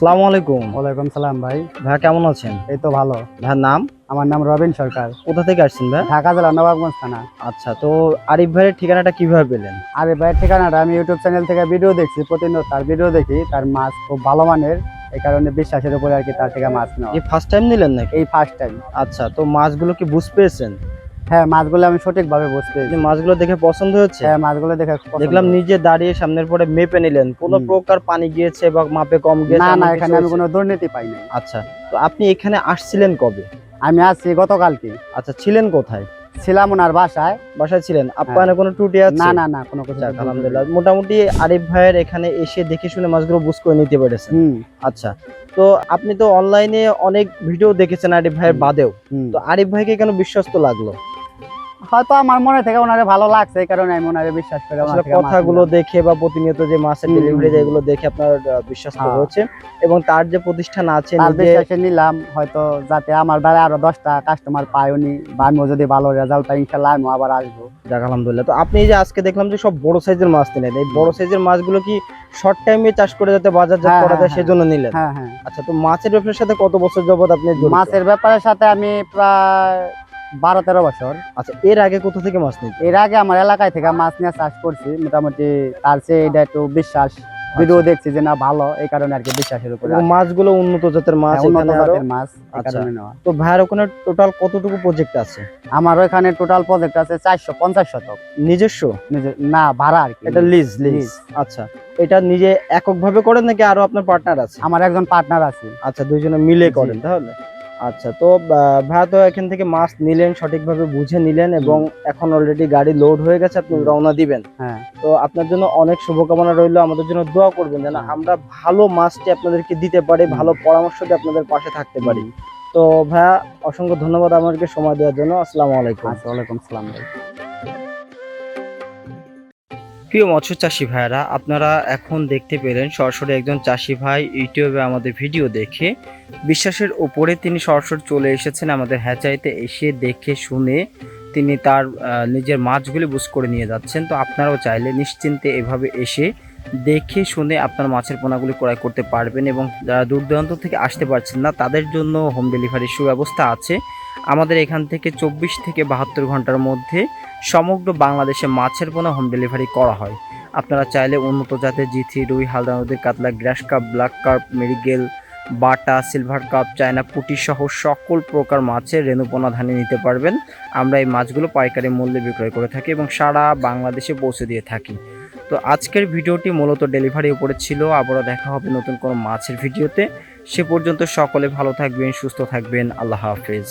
আসসালামু আলাইকুম। ওয়ালাইকুম সালাম ভাই। ভাই কেমন আছেন? এই তো ভালো। ভাইয়ের নাম? আমার নাম রবিন সরকার। কোথা থেকে আসছেন ভাই? ঢাকা জেলা নবাবগঞ্জ থানা। আচ্ছা, তো আরিফ ভাইয়ের ঠিকানাটা কিভাবে পেলেন? আরে ভাইয়ের ঠিকানাটা আমি ইউটিউব চ্যানেল থেকে ভিডিও দেখছি, প্রতিদিন তার ভিডিও দেখি, তার মাছ খুব ভালো মানের, এই কারণে বিশ্বাসের উপরে আর কি তার থেকে মাছ নেওয়া। এই ফার্স্ট টাইম নিলেন নাকি? এই ফার্স্ট টাইম। আচ্ছা, তো মাছগুলো কি বুঝ পেয়েছেন? হ্যাঁ, মাছগুলো আমি সঠিকভাবে বুঝতে যে পেরেছি। মাছগুলো দেখে পছন্দ হয়েছে? হ্যাঁ, মাছগুলো দেখে খুব পছন্দ দেখলাম হয়েছে। নিজে দাঁড়িয়ে সামনের পরে মেপে নিলেন। কোনো প্রকার পানি গিয়েছে বা মাপে কম গিয়েছে না এমন না, কিছু এখানে আমি হয়েছে? কোনো দুর্নীতি পাই নাই। আচ্ছা, তো আপনি এখানে আসছিলেন কবে? আমি আসছি গতকালকে। আচ্ছা, ছিলেন কোথায়? ছিলাম ওনার বাসায়। বাসায় ছিলেন? আপ্যায়নে কোনো ত্রুটি আছে? না না না, কোনো কিছু যাক, আলহামদুলিল্লাহ। মোটামুটি আরিফ ভাইয়ের এখানে এসে দেখে শুনে মাছগুলো বুঝ করে নিতে পেরেছেন। আচ্ছা, তো আপনি তো অনলাইনে অনেক ভিডিও দেখেছেন আরিফ ভাইয়ের বাদেও, তো আরিফ ভাইকে কেন বিশ্বস্ত লাগলো? হয়তো আমার মনে থেকে ওনারে ভালো লাগছে, এই কারণে আমি ওনারে বিশ্বাস করে আসলে কথাগুলো দেখে বা প্রতিনিয়ত যে মাছের ডেলিভারি দেয় এগুলো দেখে আপনার বিশ্বস্ত হয়েছে, এবং তার যে প্রতিষ্ঠান আছে তার নিজে বিশ্বাসে নিলাম, হয়তো যাতে আমার দ্বারা আরো 10টা কাস্টমার পাই উনি, বা আমিও যদি ভালো রেজাল্ট পাই ইনশাআল্লাহ আমিও আবার আসবো। যাক, আলহামদুলিল্লাহ। তো আপনি এই যে আজকে দেখলাম যে সব বড় সাইজের মাছ নিলেন, এই বড় সাইজের মাছগুলো কি শর্ট টাইমে চাষ করে যাতে বাজারজাত করা যায় সেজন্য নিলেন? হ্যাঁ হ্যাঁ। আচ্ছা, তো মাছের ব্যবসার সাথে কত বছর যাবত আপনি জড়িত? মাছের ব্যাপারের সাথে আমি প্রায় 12-13 বছর। আচ্ছা, এর আগে কোথা থেকে মাছ নিতেন? এর আগে আমার এলাকায় থেকে মাছ নিয়ে চাষ করছি, মোটামুটি তার চেয়ে এটা একটু বিশ্বাস, ভিডিও দেখছি যে না ভালো, এই কারণে আর কি বিশ্বাসের উপরে। এবং মাছগুলো উন্নত জাতের মাছ, উন্নত এখানে আরো জাতের মাছ, এই আচ্ছা, কারণে নেওয়া। তো ভাইয়ের ওখানে টোটাল কতটুকু প্রজেক্ট আছে? আমার ওখানে টোটাল প্রজেক্ট আছে 450 শতক। নিজস্ব? না, ভাড়া আর কি। এটা লিজ? আচ্ছা, এটা নিজে এককভাবে করেন নাকি আরো আপনার পার্টনার আছে? আমার একজন পার্টনার আছে। আচ্ছা, দুইজনে মিলে করেন তাহলে? আচ্ছা, তো ভাইয়া তো এখান থেকে মাছ নিলেন, সঠিকভাবে বুঝে নিলেন, এবং এখন অলরেডি গাড়ি লোড হয়ে গেছে, আপনি রওনা দিবেন। হ্যাঁ, তো আপনার জন্য অনেক শুভকামনা রইলো, আমাদের জন্য দোয়া করবেন যেন আমরা ভালো মাছটি আপনাদেরকে দিতে পারি, ভালো পরামর্শ দিয়ে আপনাদের পাশে থাকতে পারি। তো ভাইয়া, অসংখ্য ধন্যবাদ আমাদেরকে সময় দেওয়ার জন্য। আসসালামু আলাইকুম। আচ্ছা, ওয়ালাইকুম আসসালাম ভাই। প্রিয় মৎস্য চাষী ভাইরা, আপনারা এখন দেখতে পেলেন সরাসরি একজন চাষী ভাই ইউটিউবে আমাদের ভিডিও দেখে বিশ্বাসের উপরে তিনি সরাসরি চলে এসেছেন আমাদের হ্যাচারিতে, এসে দেখে শুনে তিনি তার নিজের মাছগুলি বুঝ করে নিয়ে যাচ্ছেন। তো আপনারাও চাইলে নিশ্চিন্তে এভাবে এসে দেখে শুনে আপনার মাছের পোনাগুলি ক্রয় করতে পারবেন, এবং যারা দূর দূরান্ত থেকে আসতে পারছেন না তাদের জন্য হোম ডেলিভারির সুব্যবস্থা আছে। আমাদের এখান থেকে 24 থেকে 72 ঘন্টার মধ্যে সমগ্র বাংলাদেশে মাছের পোনা হোম ডেলিভারি করা হয়। আপনারা চাইলে উন্নত জাতের জি3, রুই, হালদা নদীর কাতলা, গ্রাস কাপ, ব্ল্যাক কার্প, মেরিগেল, বাটা, সিলভার কাপ, চায়না পুঁটি সহ সকল প্রকার মাছের রেণুপোনা ধানে নিতে পারবেন। আমরা এই মাছগুলো পাইকারি মূল্যে বিক্রয় করে থাকি এবং সারা বাংলাদেশে পৌঁছে দিয়ে থাকি। তো আজকের ভিডিওটি মূলত ডেলিভারি উপরে ছিল। আবারও দেখা হবে নতুন কোনো মাছের ভিডিওতে। সে পর্যন্ত সকলে ভালো থাকবেন, সুস্থ থাকবেন। আল্লাহ হাফেজ।